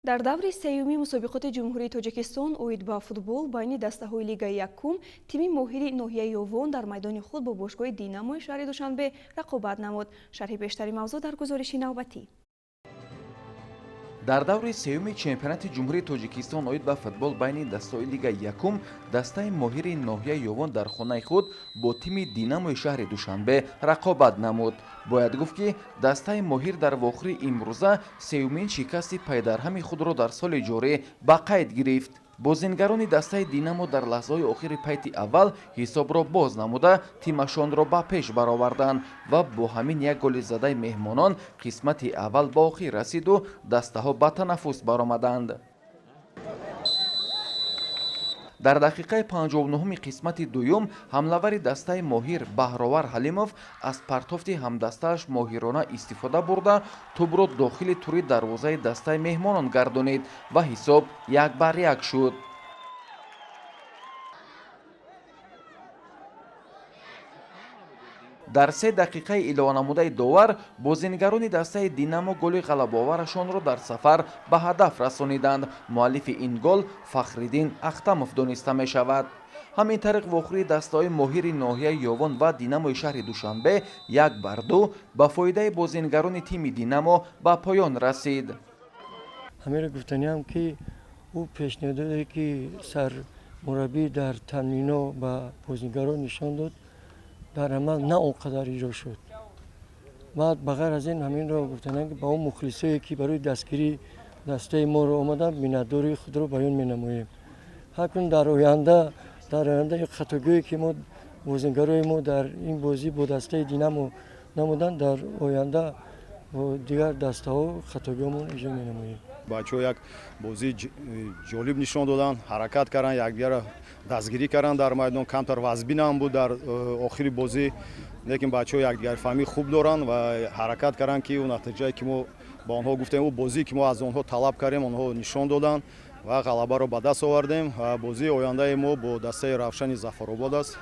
дар даври сеюми мусобиқоти ҷумҳурии Тоҷикистон оид ба футбол байни дастаҳои Лигаи Якум, тими моҳири ноҳияи Ёвон дар майдони худ бо бошгоҳи Динамои шаҳри Душанбе рақобат намуд. шарҳи бештари мавзӯъ дар гузориши навбатӣ. дар даври сеюми чемпионати ҷумҳурии Тоҷикистон оид ба футбол байни дастаҳои Лигаи Якум, дастаи моҳири ноҳияи Ёвон дар хонаи худ бо тими Динамои шаҳри Душанбе рақобат намуд. бояд гуфт ки дастаи моҳир дар вохӯри имрӯза сеюмин шикасти пайдарҳами худро дар соли ҷорӣ ба қайд гирифт. бозингарони дастаи Динамо дар лаҳзаҳои охири пайти аввал ҳисобро боз намуда тимашонро ба пеш бароварданд ва бо ҳамин як голи задаи меҳмонон қисмати аввал ба охир расиду дастаҳо ба танаффус баромаданд. дар дақиқаи 59-уми қисмати дуюм ҳамлавари дастаи моҳир Баҳровар Ҳалимов аз партофти ҳамдастааш моҳирона истифода бурда тӯбро дохили тури дарвозаи дастаи меҳмонон гардонид ва ҳисоб 1-1 шуд. дар 3 дақиқаи илованамудаи довар бозингарони дастаи Динамо голи ғалабоварашонро дар сафар ба ҳадаф расониданд. муаллифи ин гол Фахриддин Ахтамов дониста мешавад. ҳамин тариқ вохӯрии дастаҳои моҳири ноҳияи Ёвон ва Динамои шаҳри Душанбе 1-2 ба фоидаи бозингарони тими Динамо ба поён расид. ҳамеро гуфтаниам ки ӯ пешниҳодое ки сармураббӣ дар тамрино ба бозингарон нишон дод, дар амал на он қадар иҷро шуд. баъд ба ғайр аз ин ҳаминро гуфтанам ки ба он мухлисое ки барои дастгирии дастаи моро омаданд миннатдории худро баён менамоем. ҳакун дар оянда хатогое ки мо бозингарои мо дар ин бозӣ бо дастаи Динамо намуданд, дар оянда бо дигар дастаҳо хатогиҳомон иҷро менамоем. бачаҳо як бозии ҷолиб нишон доданд, ҳаракат карданд, якдигарро дастгирӣ карданд дар майдон. камтар вазбинам буд дар охири бозӣ, лекин бачаҳо якдигарфаҳмӣ хуб доранд ва ҳаракат карданд ки натиҷае ки мо ба онҳо гуфтем, ӯ бозие ки мо аз онҳо талаб кардем, онҳо нишон доданд ва ғалабаро ба даст овардем. бозии ояндаи мо бо дастаи Равшани Зафаробод аст.